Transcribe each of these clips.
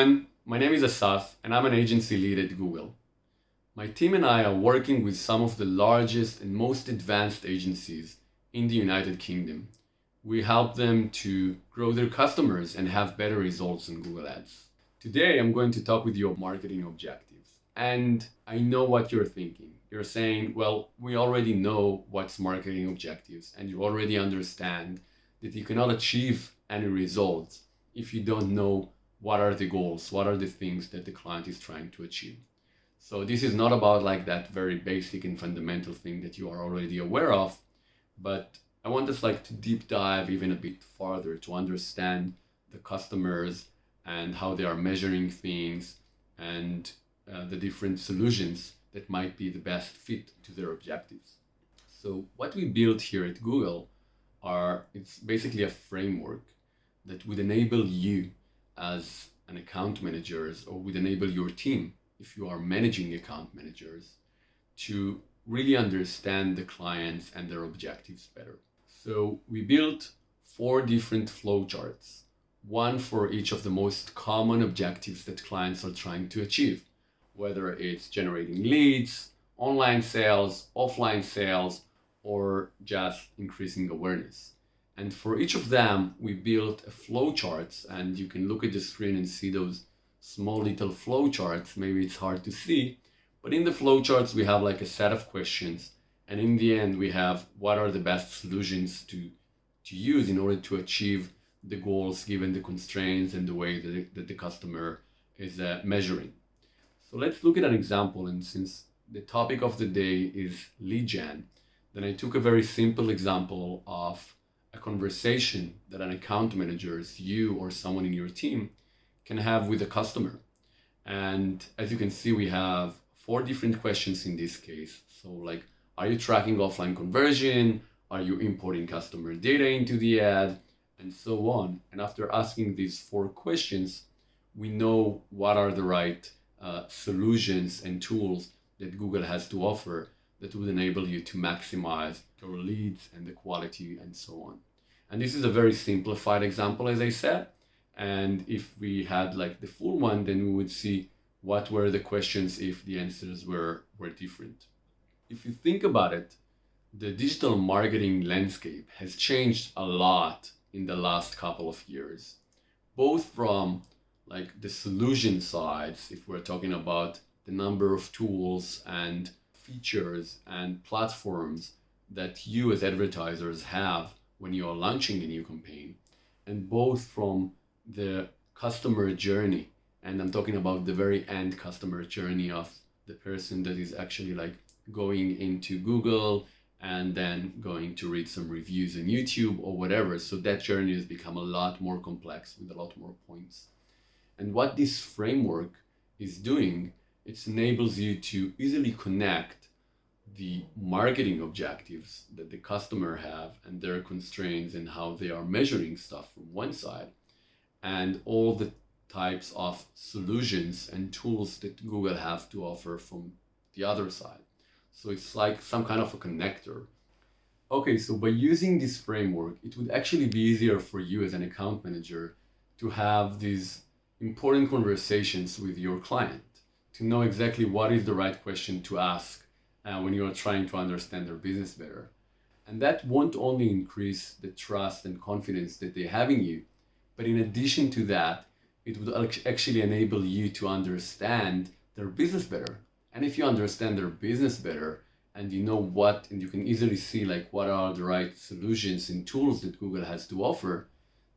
everyone, my name is Asaf and I'm an agency lead at Google. My team and I are working with some of the largest and most advanced agencies in the United Kingdom. We help them to grow their customers and have better results in Google Ads. Today I'm going to talk with you about marketing objectives. And I know what you're thinking. You're saying, well, we already know what's marketing objectives and you already understand that you cannot achieve any results if you don't know what are the goals, what are the things that the client is trying to achieve. So this is not about like that very basic and fundamental thing that you are already aware of, but I want us like to deep dive even a bit farther to understand the customers and how they are measuring things and the different solutions that might be the best fit to their objectives. So what we built here at Google it's basically a framework that would enable you as an account manager or would enable your team, if you are managing account managers, to really understand the clients and their objectives better. So we built 4 different flowcharts, one for each of the most common objectives that clients are trying to achieve, whether it's generating leads, online sales, offline sales, or just increasing awareness. And for each of them, we built a flowcharts, and you can look at the screen and see those small little flowcharts. Maybe it's hard to see, but in the flowcharts, we have like a set of questions. And in the end, we have what are the best solutions to use in order to achieve the goals given the constraints and the way that the customer is measuring. So let's look at an example. And since the topic of the day is lead gen, then I took a very simple example of a conversation that an account manager, you or someone in your team, can have with a customer. And as you can see, we have 4 different questions in this case. So like, are you tracking offline conversion? Are you importing customer data into the ad? And so on. And after asking these 4 questions, we know what are the right solutions and tools that Google has to offer that would enable you to maximize your leads and the quality and so on. And this is a very simplified example, as I said. And if we had like the full one, then we would see what were the questions if the answers were different. If you think about it, the digital marketing landscape has changed a lot in the last couple of years, both from like the solution sides, if we're talking about the number of tools and features and platforms that you as advertisers have when you are launching a new campaign, and both from the customer journey. And I'm talking about the very end customer journey of the person that is actually like going into Google and then going to read some reviews on YouTube or whatever. So that journey has become a lot more complex with a lot more points. And what this framework is doing, it enables you to easily connect the marketing objectives that the customer have and their constraints and how they are measuring stuff from one side, and all the types of solutions and tools that Google have to offer from the other side. So it's like some kind of a connector. Okay, so by using this framework, it would actually be easier for you as an account manager to have these important conversations with your client, to know exactly what is the right question to ask when you are trying to understand their business better. And that won't only increase the trust and confidence that they have in you, but in addition to that, it would actually enable you to understand their business better. And if you understand their business better and you know what, and you can easily see like what are the right solutions and tools that Google has to offer,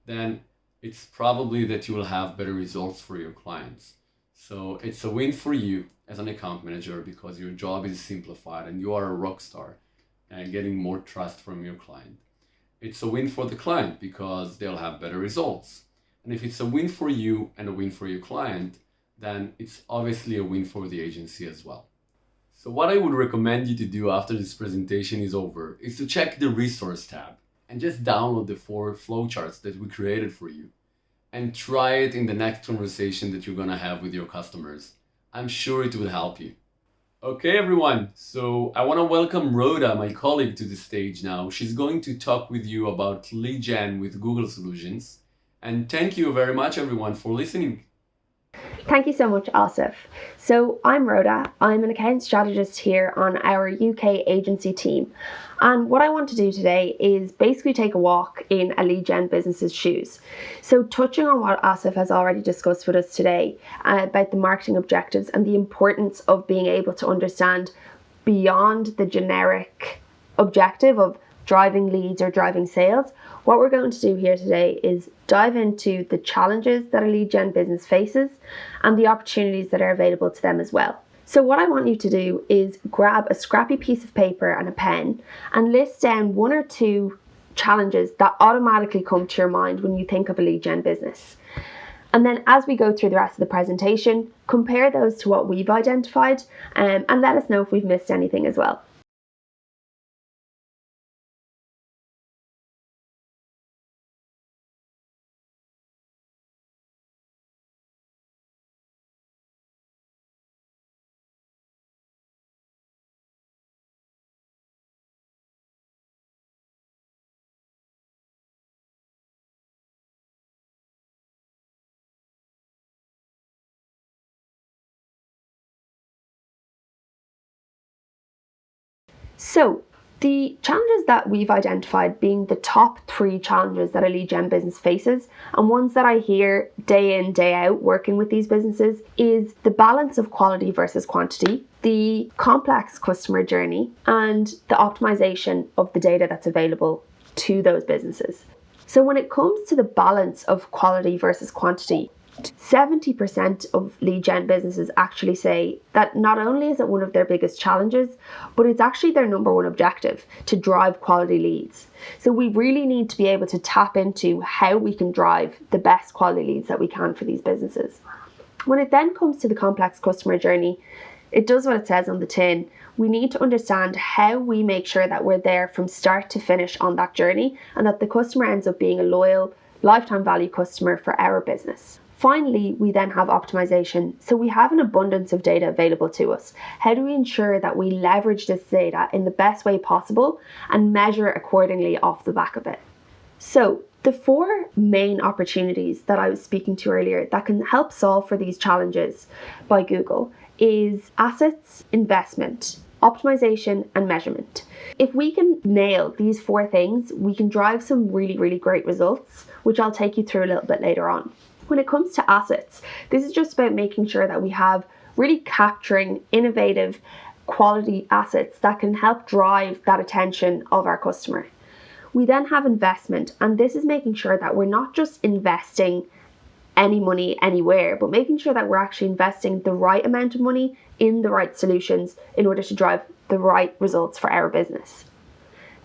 then it's probably that you will have better results for your clients. So it's a win for you as an account manager because your job is simplified and you are a rock star and getting more trust from your client. It's a win for the client because they'll have better results. And if it's a win for you and a win for your client, then it's obviously a win for the agency as well. So what I would recommend you to do after this presentation is over is to check the resource tab and just download the 4 flowcharts that we created for you and try it in the next conversation that you're gonna have with your customers. I'm sure it will help you. Okay, everyone. So I want to welcome Rhoda, my colleague, to the stage now. She's going to talk with you about lead gen with Google Solutions. And thank you very much, everyone, for listening. Thank you so much, Asif. So I'm Rhoda. I'm an account strategist here on our UK agency team. And what I want to do today is basically take a walk in a lead gen business's shoes. So touching on what Asif has already discussed with us today about the marketing objectives and the importance of being able to understand beyond the generic objective of driving leads or driving sales, what we're going to do here today is dive into the challenges that a lead gen business faces and the opportunities that are available to them as well. So what I want you to do is grab a scrappy piece of paper and a pen and list down one or two challenges that automatically come to your mind when you think of a lead gen business. And then as we go through the rest of the presentation, compare those to what we've identified and let us know if we've missed anything as well. So the challenges that we've identified being the top 3 challenges that a lead gen business faces, and ones that I hear day in, day out working with these businesses, is the balance of quality versus quantity, the complex customer journey, and the optimization of the data that's available to those businesses. So when it comes to the balance of quality versus quantity, 70% of lead gen businesses actually say that not only is it one of their biggest challenges, but it's actually their number one objective to drive quality leads. So we really need to be able to tap into how we can drive the best quality leads that we can for these businesses. When it then comes to the complex customer journey, it does what it says on the tin. We need to understand how we make sure that we're there from start to finish on that journey and that the customer ends up being a loyal, lifetime value customer for our business. Finally, we then have optimization. So we have an abundance of data available to us. How do we ensure that we leverage this data in the best way possible and measure accordingly off the back of it? So the 4 main opportunities that I was speaking to earlier that can help solve for these challenges by Google is assets, investment, optimization, and measurement. If we can nail these 4 things, we can drive some really, really great results, which I'll take you through a little bit later on. When it comes to assets, this is just about making sure that we have really capturing innovative quality assets that can help drive that attention of our customer. We then have investment, and this is making sure that we're not just investing any money anywhere, but making sure that we're actually investing the right amount of money in the right solutions in order to drive the right results for our business.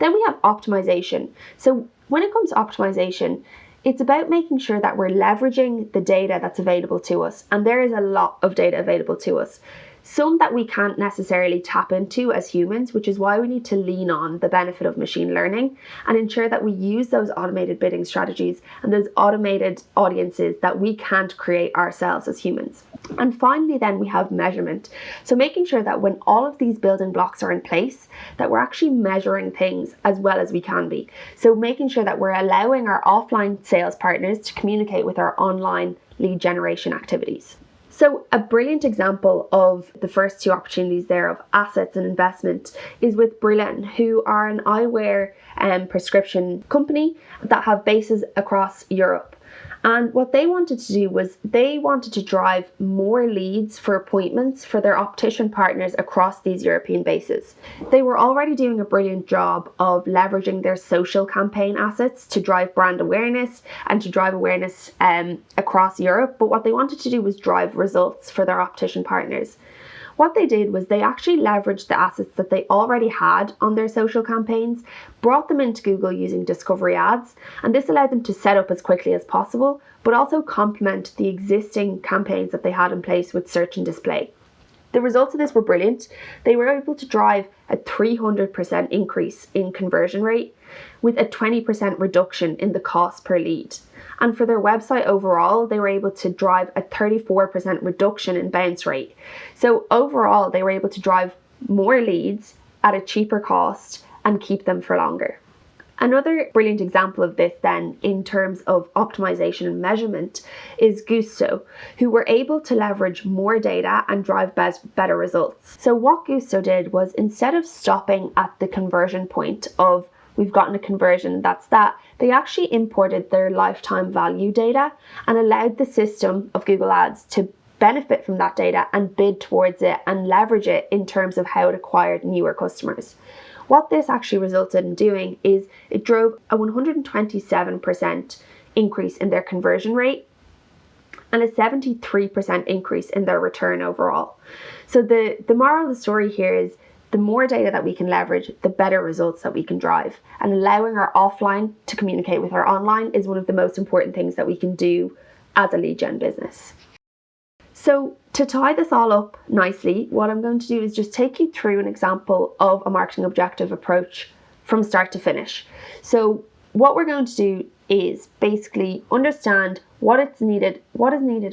Then we have optimization. So when it comes to optimization, it's about making sure that we're leveraging the data that's available to us. And there is a lot of data available to us. Some that we can't necessarily tap into as humans, which is why we need to lean on the benefit of machine learning and ensure that we use those automated bidding strategies and those automated audiences that we can't create ourselves as humans. And finally, then we have measurement. So making sure that when all of these building blocks are in place, that we're actually measuring things as well as we can be. So making sure that we're allowing our offline sales partners to communicate with our online lead generation activities. So a brilliant example of the first 2 opportunities there of assets and investment is with Brillen, who are an eyewear prescription company that have bases across Europe. And what they wanted to do was they wanted to drive more leads for appointments for their optician partners across these European bases. They were already doing a brilliant job of leveraging their social campaign assets to drive brand awareness and to drive awareness across Europe. But what they wanted to do was drive results for their optician partners. What they did was they actually leveraged the assets that they already had on their social campaigns, brought them into Google using discovery ads, and this allowed them to set up as quickly as possible, but also complement the existing campaigns that they had in place with search and display. The results of this were brilliant. They were able to drive a 300% increase in conversion rate with a 20% reduction in the cost per lead. And for their website overall, they were able to drive a 34% reduction in bounce rate. So overall, they were able to drive more leads at a cheaper cost and keep them for longer. Another brilliant example of this then in terms of optimization and measurement is Gusto, who were able to leverage more data and drive better results. So what Gusto did was, instead of stopping at the conversion point of we've gotten a conversion, that's that, they actually imported their lifetime value data and allowed the system of Google Ads to benefit from that data and bid towards it and leverage it in terms of how it acquired newer customers. What this actually resulted in doing is it drove a 127% increase in their conversion rate and a 73% increase in their return overall. So the moral of the story here is the more data that we can leverage, the better results that we can drive. And allowing our offline to communicate with our online is one of the most important things that we can do as a lead gen business. So to tie this all up nicely, what I'm going to do is just take you through an example of a marketing objective approach from start to finish. So what we're going to do is basically understand what is needed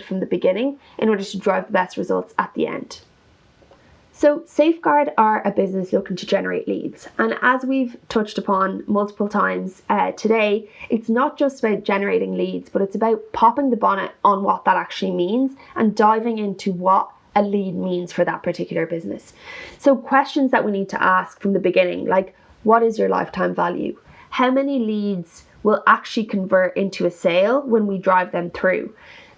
from the beginning in order to drive the best results at the end. So Safeguard are a business looking to generate leads. And as we've touched upon multiple times today, it's not just about generating leads, but it's about popping the bonnet on what that actually means and diving into what a lead means for that particular business. So questions that we need to ask from the beginning, like what is your lifetime value? How many leads will actually convert into a sale when we drive them through?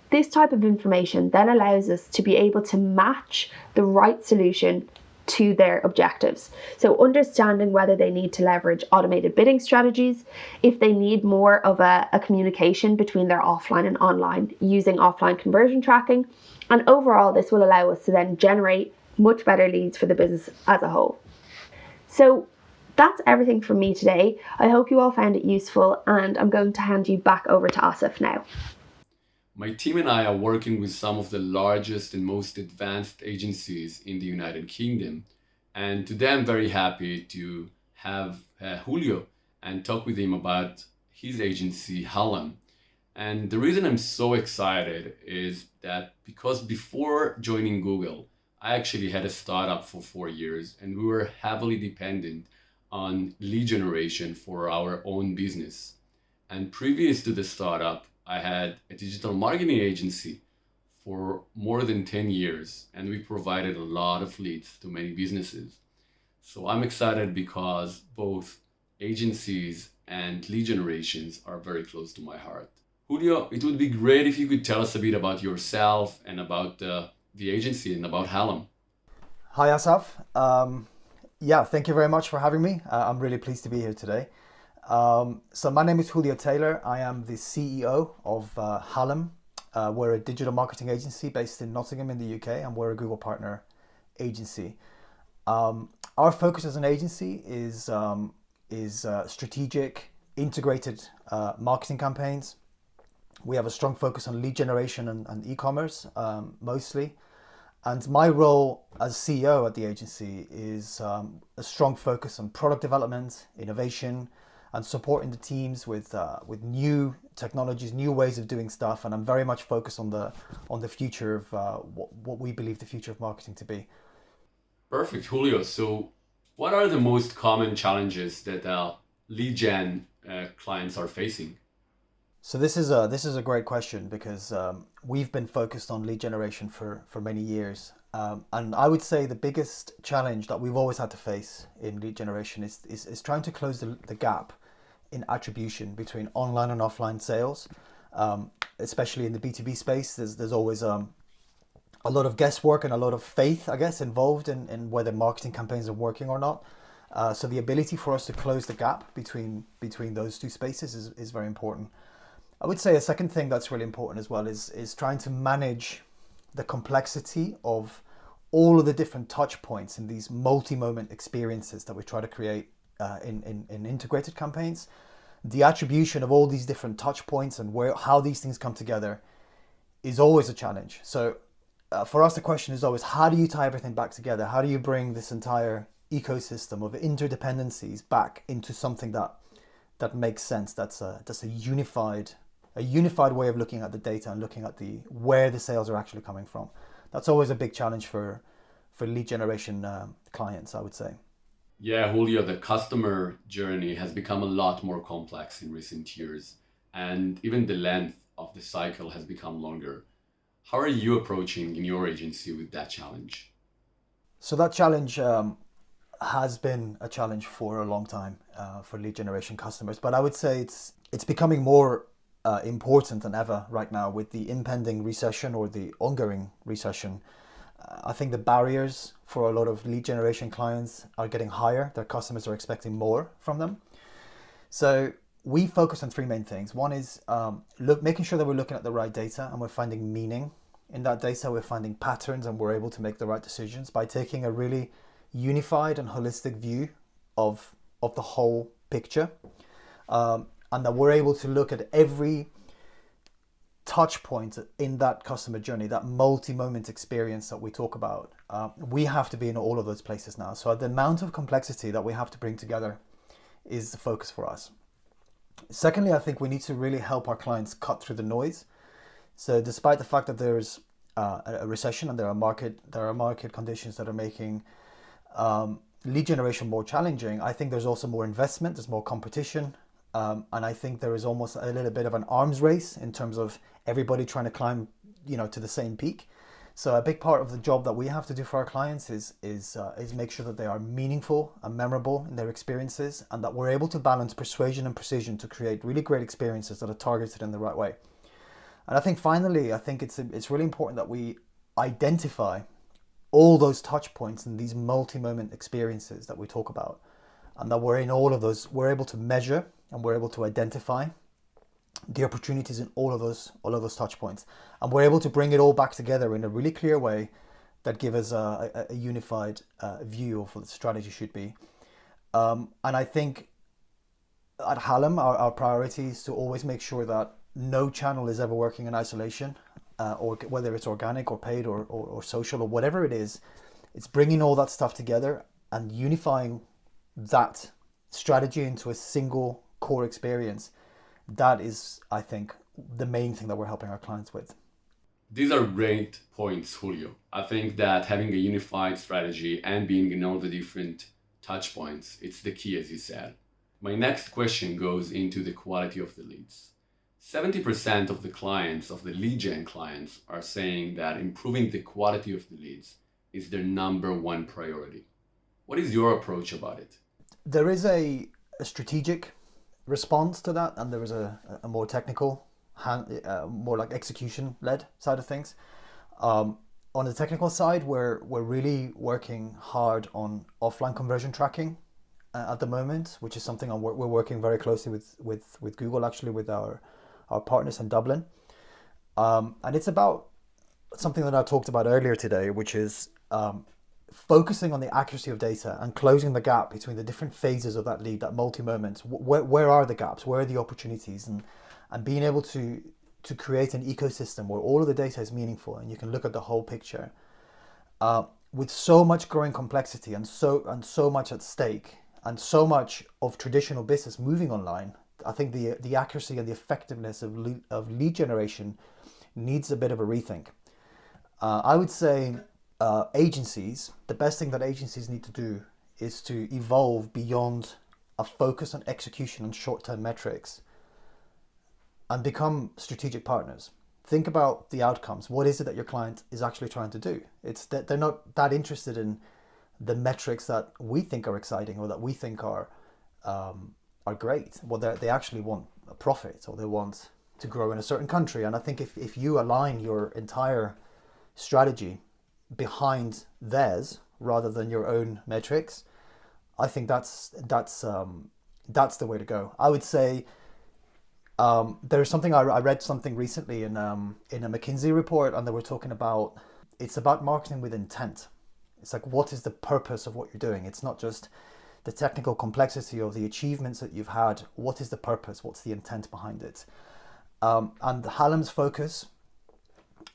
This type of information then allows us to be able to match the right solution to their objectives. So understanding whether they need to leverage automated bidding strategies, if they need more of a communication between their offline and online using offline conversion tracking. And overall, this will allow us to then generate much better leads for the business as a whole. So that's everything from me today. I hope you all found it useful, and I'm going to hand you back over to Asif now. My team and I are working with some of the largest and most advanced agencies in the United Kingdom. And today I'm very happy to have Julio and talk with him about his agency, Hallam. And the reason I'm so excited is that because before joining Google, I actually had a startup for 4 years and we were heavily dependent on lead generation for our own business. And previous to the startup, I had a digital marketing agency for more than 10 years, and we provided a lot of leads to many businesses. So I'm excited because both agencies and lead generations are very close to my heart. Julio, it would be great if you could tell us a bit about yourself and about the agency and about Hallam. Hi, Asaf. Thank you very much for having me. I'm really pleased to be here today. So my name is Julio Taylor. I am the CEO of Hallam. We're a digital marketing agency based in Nottingham in the UK, and we're a Google partner agency. Our focus as an agency is strategic, integrated marketing campaigns. We have a strong focus on lead generation and e-commerce mostly. And my role as CEO at the agency is a strong focus on product development, innovation, and supporting the teams with new technologies, new ways of doing stuff. And I'm very much focused on the future of what we believe the future of marketing to be. Perfect, Julio. So what are the most common challenges that lead gen clients are facing? So this is a great question because we've been focused on lead generation for many years. And I would say the biggest challenge that we've always had to face in lead generation is trying to close the gap in attribution between online and offline sales, especially in the B2B space. There's always a lot of guesswork and a lot of faith, I guess, involved in whether marketing campaigns are working or not. So the ability for us to close the gap between those two spaces is very important. I would say a second thing that's really important as well is trying to manage the complexity of all of the different touch points in these multi-moment experiences that we try to create in integrated campaigns. The attribution of all these different touch points and how these things come together is always a challenge. So for us, the question is always, how do you tie everything back together? How do you bring this entire ecosystem of interdependencies back into something that makes sense? That's a unified way of looking at the data and looking at where the sales are actually coming from. That's always a big challenge for lead generation clients, I would say. Yeah, Julio, the customer journey has become a lot more complex in recent years, and even the length of the cycle has become longer. How are you approaching in your agency with that challenge? So that challenge has been a challenge for a long time for lead generation customers, but I would say it's becoming more important than ever right now with the impending recession or the ongoing recession. I think the barriers for a lot of lead generation clients are getting higher. Their customers are expecting more from them. So we focus on three main things. One is making sure that we're looking at the right data and we're finding meaning in that data. We're finding patterns and we're able to make the right decisions by taking a really unified and holistic view of the whole picture, and that we're able to look at every touch point in that customer journey, that multi-moment experience that we talk about. We have to be in all of those places now. So the amount of complexity that we have to bring together is the focus for us. Secondly, I think we need to really help our clients cut through the noise. So despite the fact that there's a recession and there are market conditions that are making lead generation more challenging, I think there's also more investment, there's more competition, and I think there is almost a little bit of an arms race in terms of everybody trying to climb, to the same peak. So a big part of the job that we have to do for our clients is make sure that they are meaningful and memorable in their experiences, and that we're able to balance persuasion and precision to create really great experiences that are targeted in the right way. And I think finally, it's really important that we identify all those touch points and these multi-moment experiences that we talk about, and that we're in all of those, we're able to measure and we're able to identify the opportunities in all of those touch points, and we're able to bring it all back together in a really clear way that give us a unified view of what the strategy should be. And I think at Hallam, our priority is to always make sure that no channel is ever working in isolation, or whether it's organic or paid or social or whatever it is. It's bringing all that stuff together and unifying that strategy into a single core experience. That is, I think, the main thing that we're helping our clients with. These are great points, Julio. I think that having a unified strategy and being in all the different touch points, it's the key, as you said. My next question goes into the quality of the leads. 70% of the clients, of the lead gen clients, are saying that improving the quality of the leads is their number one priority. What is your approach about it? There is a strategic response to that, and there is a more technical, more like execution-led side of things. On the technical side, we're really working hard on offline conversion tracking at the moment, which is something we're working very closely with Google, actually, with our partners in Dublin. And it's about something that I talked about earlier today, which is focusing on the accuracy of data and closing the gap between the different phases of that lead, that multi-moment. Where are the gaps? Where are the opportunities? And being able to create an ecosystem where all of the data is meaningful and you can look at the whole picture. With so much growing complexity and so much at stake and so much of traditional business moving online, I think the accuracy and the effectiveness of lead generation needs a bit of a rethink. I would say agencies, the best thing that agencies need to do is to evolve beyond a focus on execution and short-term metrics and become strategic partners. Think about the outcomes. What is it that your client is actually trying to do? It's that they're not that interested in the metrics that we think are exciting or that we think are great. Well, they actually want a profit, or they want to grow in a certain country. And I think if you align your entire strategy behind theirs rather than your own metrics, I think that's the way to go. I would say there's something I read something recently in a McKinsey report, and they were talking about, it's about marketing with intent. It's like, what is the purpose of what you're doing? It's not just the technical complexity of the achievements that you've had. What is the purpose? What's the intent behind it? And Hallam's focus,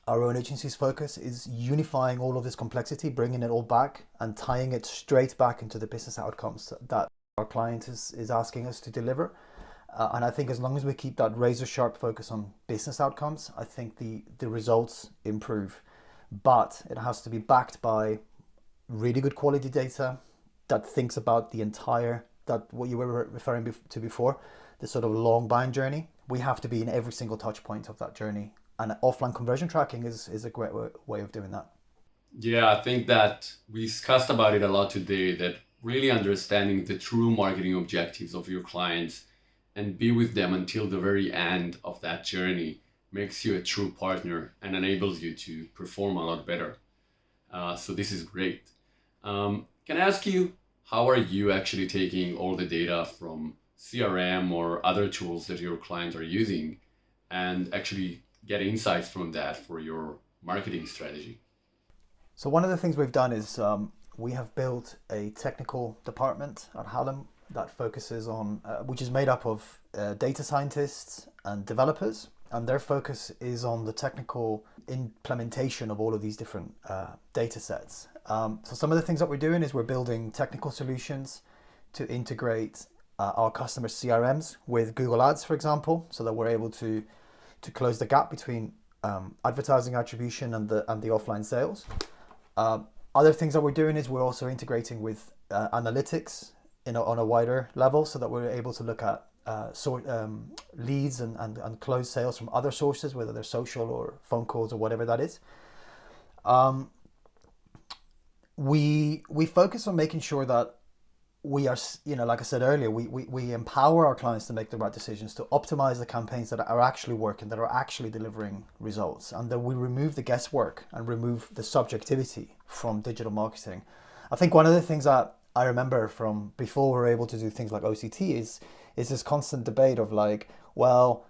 our own agency's focus, is unifying all of this complexity, bringing it all back and tying it straight back into the business outcomes that our client is asking us to deliver. And I think as long as we keep that razor sharp focus on business outcomes, I think the results improve. But it has to be backed by really good quality data, that thinks about the entire, that what you were referring to before, the sort of long buying journey. We have to be in every single touch point of that journey, and offline conversion tracking is a great way of doing that. Yeah, I think that we discussed about it a lot today, that really understanding the true marketing objectives of your clients and be with them until the very end of that journey makes you a true partner and enables you to perform a lot better. So this is great. Can I ask you, how are you actually taking all the data from CRM or other tools that your clients are using and actually get insights from that for your marketing strategy? So one of the things we've done is we have built a technical department at Hallam that focuses on, which is made up of data scientists and developers, and their focus is on the technical implementation of all of these different data sets. So some of the things that we're doing is we're building technical solutions to integrate our customer CRMs with Google Ads, for example, so that we're able to close the gap between advertising attribution and the offline sales. Other things that we're doing is we're also integrating with analytics on a wider level, so that we're able to look at leads and close sales from other sources, whether they're social or phone calls or whatever that is. We focus on making sure that we are, like I said earlier, we empower our clients to make the right decisions, to optimize the campaigns that are actually working, that are actually delivering results, and that we remove the guesswork and remove the subjectivity from digital marketing. I think one of the things that I remember from before we were able to do things like OCT is this constant debate of like, well,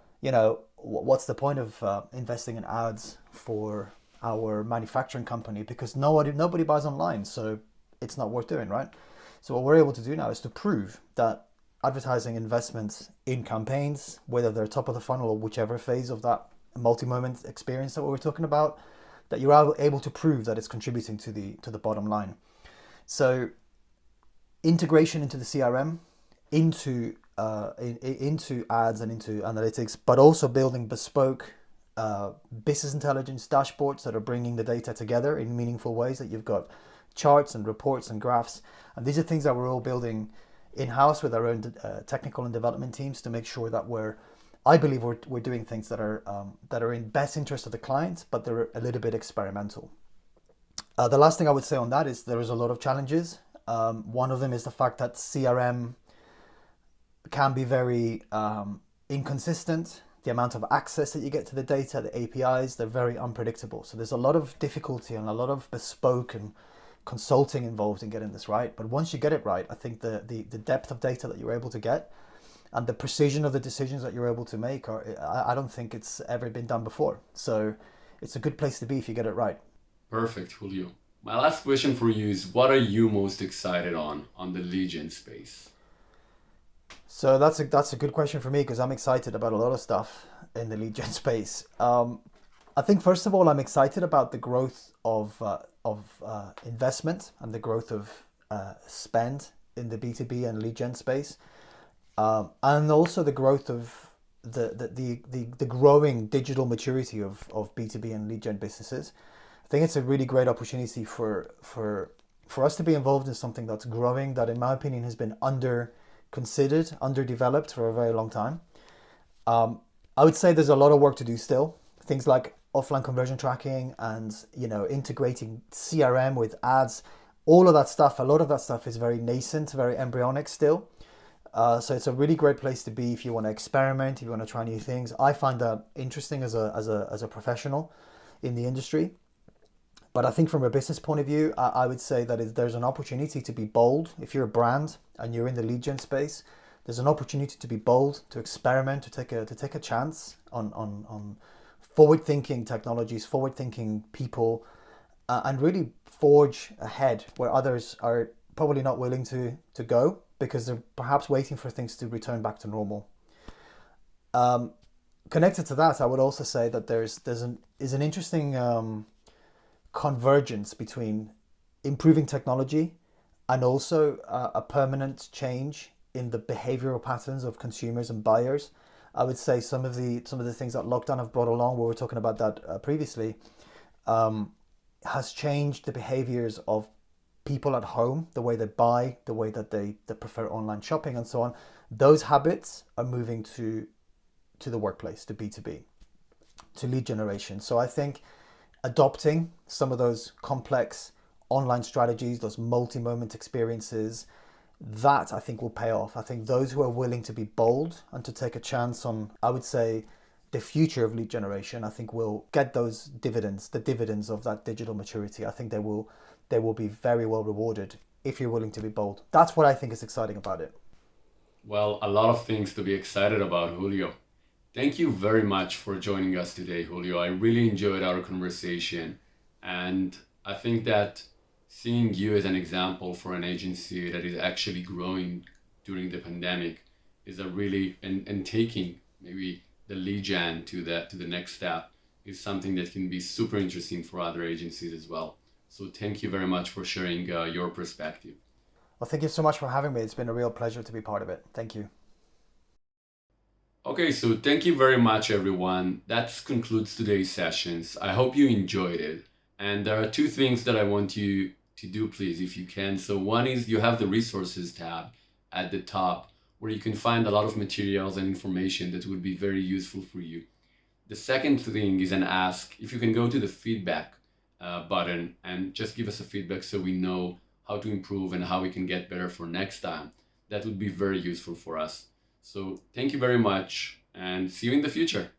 what's the point of investing in ads for our manufacturing company, because nobody buys online, so it's not worth doing, right? So what we're able to do now is to prove that advertising investments in campaigns, whether they're top of the funnel or whichever phase of that multi-moment experience that we were talking about, that you're able to prove that it's contributing to the bottom line. So integration into the CRM, into ads and into analytics, but also building bespoke business intelligence dashboards that are bringing the data together in meaningful ways, that you've got charts and reports and graphs. And these are things that we're all building in-house with our own technical and development teams to make sure that I believe we're doing things that are in best interest of the client, but they're a little bit experimental. The last thing I would say on that is there is a lot of challenges. One of them is the fact that CRM can be very inconsistent. The amount of access that you get to the data, the APIs, they're very unpredictable. So there's a lot of difficulty and a lot of bespoke and consulting involved in getting this right. But once you get it right, I think the depth of data that you're able to get and the precision of the decisions that you're able to make I don't think it's ever been done before. So it's a good place to be if you get it right. Perfect, Julio. My last question for you is, what are you most excited on the lead gen space? So that's a good question for me, because I'm excited about a lot of stuff in the lead gen space. I think first of all, I'm excited about the growth of investment and the growth of spend in the B2B and lead gen space, and also the growth of the growing digital maturity of B2B and lead gen businesses. I think it's a really great opportunity for us to be involved in something that's growing, that in my opinion has been underconsidered, underdeveloped for a very long time. I would say there's a lot of work to do still. Things like offline conversion tracking and integrating CRM with ads, all of that stuff, a lot of that stuff is very nascent, very embryonic still. So it's a really great place to be if you want to experiment, if you want to try new things. I find that interesting as a professional in the industry. But I think from a business point of view, I would say that there's an opportunity to be bold. If you're a brand and you're in the lead gen space, there's an opportunity to be bold, to experiment, to take a chance on forward-thinking technologies, forward-thinking people, and really forge ahead where others are probably not willing to go, because they're perhaps waiting for things to return back to normal. Connected to that, I would also say that there's an interesting convergence between improving technology and also a permanent change in the behavioral patterns of consumers and buyers. I would say some of the things that lockdown have brought along, we were talking about that previously, has changed the behaviors of people at home, the way they buy, the way that they prefer online shopping and so on, those habits are moving to the workplace, to B2B, to lead generation. So I think adopting some of those complex online strategies, those multi-moment experiences, that I think will pay off. I think those who are willing to be bold and to take a chance on, I would say, the future of lead generation, I think will get those dividends, the dividends of that digital maturity. I think they will be very well rewarded if you're willing to be bold. That's what I think is exciting about it. Well, a lot of things to be excited about, Julio. Thank you very much for joining us today, Julio. I really enjoyed our conversation, and I think that seeing you as an example for an agency that is actually growing during the pandemic is a really, and taking maybe the lead gen to the next step is something that can be super interesting for other agencies as well. So thank you very much for sharing your perspective. Well, thank you so much for having me. It's been a real pleasure to be part of it. Thank you. Okay, so thank you very much, everyone. That concludes today's sessions. I hope you enjoyed it. And there are two things that I want you to do, please, if you can. So one is you have the resources tab at the top where you can find a lot of materials and information that would be very useful for you. The second thing is an ask. If you can go to the feedback button and just give us a feedback so we know how to improve and how we can get better for next time, that would be very useful for us. So thank you very much and see you in the future.